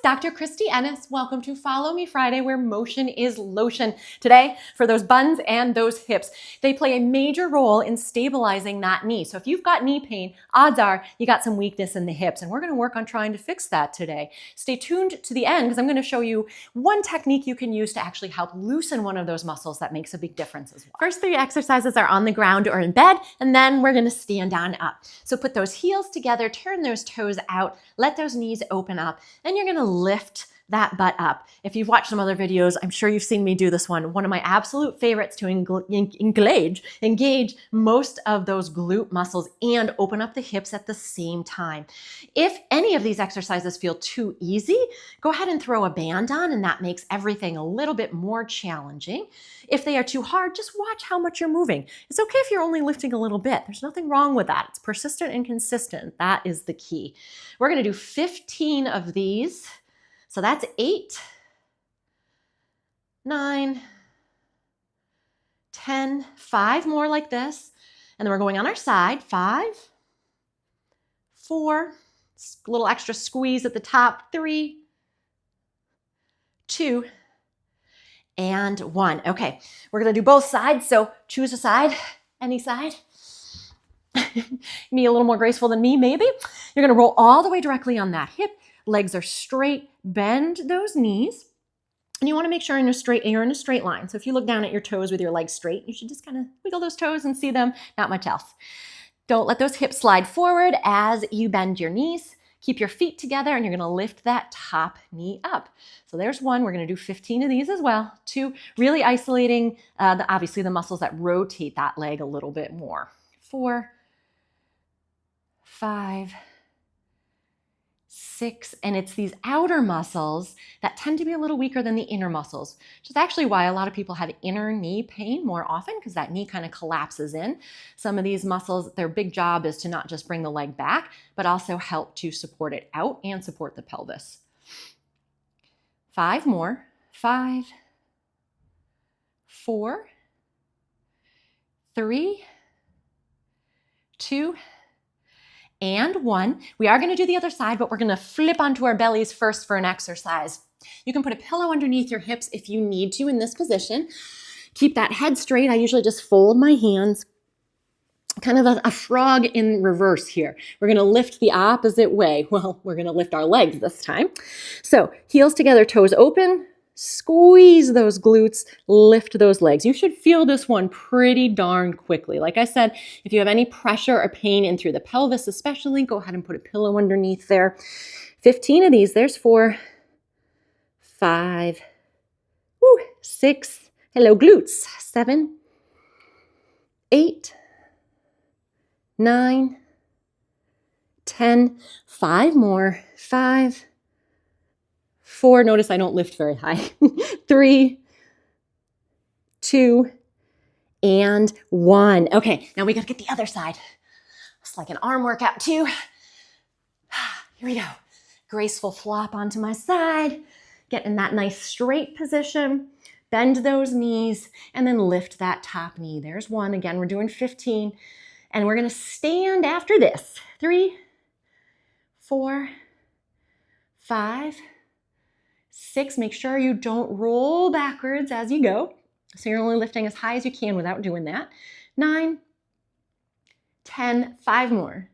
Dr. Christy Ennis. Welcome to Follow Me Friday, where motion is lotion. Today, for those buns and those hips, they play a major role in stabilizing that knee. So if you've got knee pain, odds are you got some weakness in the hips, and we're going to work on trying to fix that today. Stay tuned to the end because I'm going to show you one technique you can use to actually help loosen one of those muscles that makes a big difference as well. First 3 exercises are on the ground or in bed, and then we're going to stand on up. So put those heels together, turn those toes out, let those knees open up, and you're going to lift that butt up. If you've watched some other videos, I'm sure you've seen me do this one. One of my absolute favorites to engage most of those glute muscles and open up the hips at the same time. If any of these exercises feel too easy, go ahead and throw a band on, and that makes everything a little bit more challenging. If they are too hard, just watch how much you're moving. It's okay if you're only lifting a little bit. There's nothing wrong with that. It's persistent and consistent. That is the key. We're going to do 15 of these. So that's 8, 9, 10, 5 more like this. And then we're going on our side. 5, 4, a little extra squeeze at the top. 3, 2, and 1. Okay, we're going to do both sides. So choose a side, any side. Me a little more graceful than me, maybe. You're going to roll all the way directly on that hip. Legs are straight, bend those knees, and you want to make sure you're in a straight line. So if you look down at your toes with your legs straight, you should just kind of wiggle those toes and see them, not much else. Don't let those hips slide forward as you bend your knees. Keep your feet together, and you're going to lift that top knee up. So there's 1. We're going to do 15 of these as well. 2, really isolating, obviously the muscles that rotate that leg a little bit more. 4, 5, 6, and it's these outer muscles that tend to be a little weaker than the inner muscles, which is actually why a lot of people have inner knee pain more often, because that knee kind of collapses in. Some of these muscles, their big job is to not just bring the leg back, but also help to support it out and support the pelvis. 5 more. 5, 4, 3, 2, and 1. We are going to do the other side, but we're going to flip onto our bellies first for an exercise. You can put a pillow underneath your hips if you need to in this position. Keep that head straight. I usually just fold my hands, kind of a frog in reverse here. We're going to lift the opposite way. Well, we're going to lift our legs this time. So heels together, toes open. Squeeze those glutes, lift those legs. You should feel this one pretty darn quickly. Like I said, if you have any pressure or pain in through the pelvis especially, go ahead and put a pillow underneath there. 15 of these. There's 4, 5, 6, hello glutes, 7, 8, 9, 10, 5 more, 5, 4, notice I don't lift very high. 3, 2, and 1. Okay, now we got to get the other side. It's like an arm workout too. Here we go. Graceful flop onto my side. Get in that nice straight position. Bend those knees and then lift that top knee. There's 1. Again, we're doing 15. And we're going to stand after this. 3, 4, 5, 6, make sure you don't roll backwards as you go. So you're only lifting as high as you can without doing that. 9, 10, 5 more.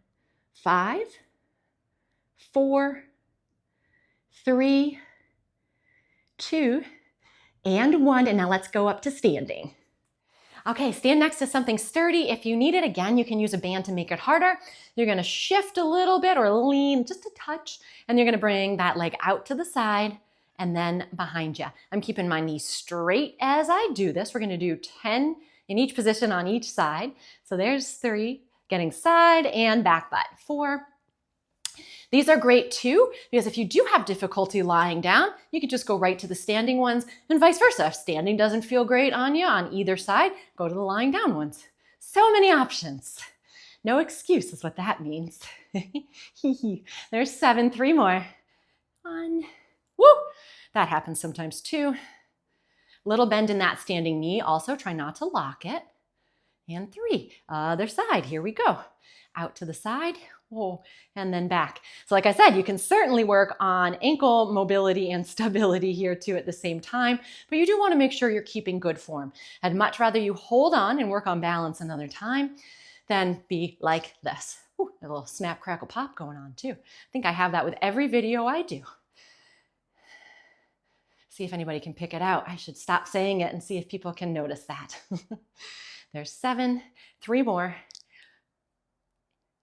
5, 4, 3, 2, and 1. And now let's go up to standing. Okay, stand next to something sturdy. If you need it, again, you can use a band to make it harder. You're going to shift a little bit or lean just a touch, and you're going to bring that leg out to the side and then behind you. I'm keeping my knees straight as I do this. We're going to do 10 in each position on each side. So there's 3, getting side and back butt. 4. These are great too, because if you do have difficulty lying down, you could just go right to the standing ones and vice versa. If standing doesn't feel great on you on either side, go to the lying down ones. So many options. No excuse is what that means. There's 7, 3 more. 1. Woo! That happens sometimes too. Little bend in that standing knee. Also try not to lock it. And 3, other side. Here we go. Out to the side. Oh, and then back. So like I said, you can certainly work on ankle mobility and stability here too at the same time, but you do want to make sure you're keeping good form. I'd much rather you hold on and work on balance another time than be like this. Ooh, a little snap, crackle, pop going on too. I think I have that with every video I do. See if anybody can pick it out. I should stop saying it and see if people can notice that. There's 7, 3 more,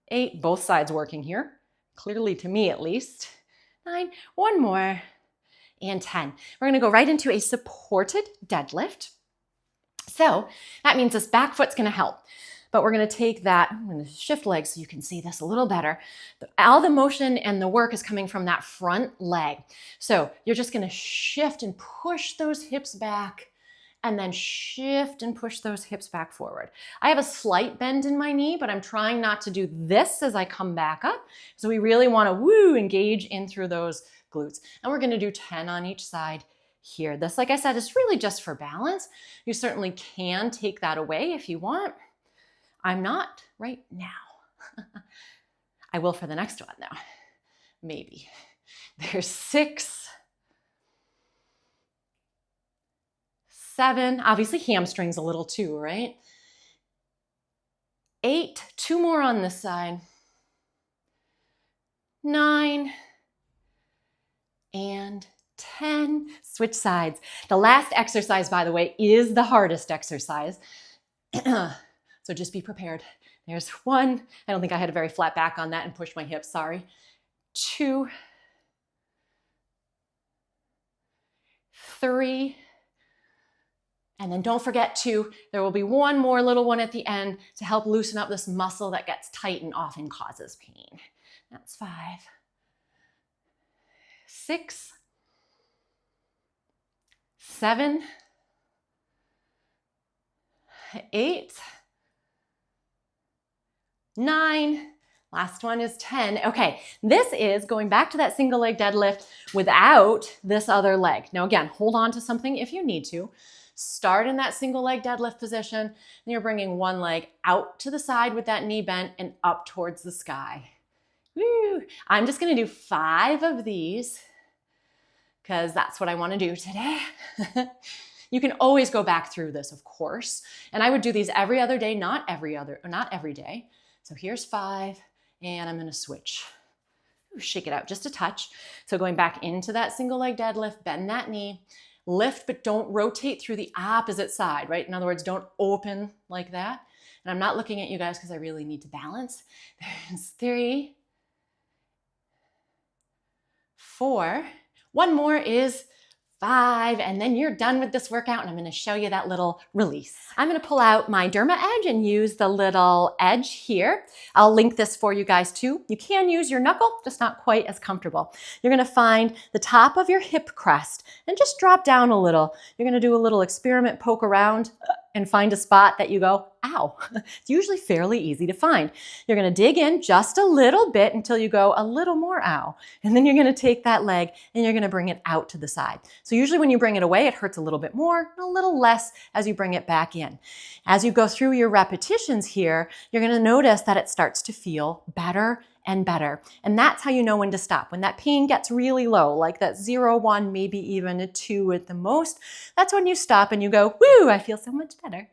8, both sides working here, clearly to me at least. 9, 1 more, and 10. We're gonna go right into a supported deadlift. So that means this back foot's gonna help. But we're gonna take that, I'm gonna shift legs so you can see this a little better. All the motion and the work is coming from that front leg. So you're just gonna shift and push those hips back and then shift and push those hips back forward. I have a slight bend in my knee, but I'm trying not to do this as I come back up. So we really wanna engage in through those glutes. And we're gonna do 10 on each side here. This, like I said, is really just for balance. You certainly can take that away if you want. I'm not right now. I will for the next one though, maybe. There's 6, 7, obviously hamstrings a little too, right? 8, 2 more on this side. 9, and 10. Switch sides. The last exercise, by the way, is the hardest exercise. So just be prepared. There's 1. I don't think I had a very flat back on that and pushed my hips, sorry. 2, 3, and then don't forget there will be 1 more little one at the end to help loosen up this muscle that gets tight and often causes pain. That's 5, 6, 7, 8, 9, last one is 10. Okay, this is going back to that single leg deadlift without this other leg. Now again, hold on to something if you need to. Start in that single leg deadlift position, and you're bringing one leg out to the side with that knee bent and up towards the sky. Woo! I'm just gonna do 5 of these because that's what I wanna do today. You can always go back through this, of course, and I would do these every other day, not every day. So here's 5, and I'm gonna switch. Shake it out just a touch. So going back into that single leg deadlift, bend that knee, lift, but don't rotate through the opposite side, right? In other words, don't open like that. And I'm not looking at you guys because I really need to balance. There's 3, 4, 1 more is 5, and then you're done with this workout, and I'm gonna show you that little release. I'm gonna pull out my Derma Edge and use the little edge here. I'll link this for you guys too. You can use your knuckle, just not quite as comfortable. You're gonna find the top of your hip crest and just drop down a little. You're gonna do a little experiment, poke around, and find a spot that you go, ow. It's usually fairly easy to find. You're gonna dig in just a little bit until you go a little more ow. And then you're gonna take that leg and you're gonna bring it out to the side. So usually when you bring it away, it hurts a little bit more, and a little less as you bring it back in. As you go through your repetitions here, you're gonna notice that it starts to feel better and better. And that's how you know when to stop. When that pain gets really low, like that 0, 1, maybe even a 2 at the most, that's when you stop and you go, woo, I feel so much better.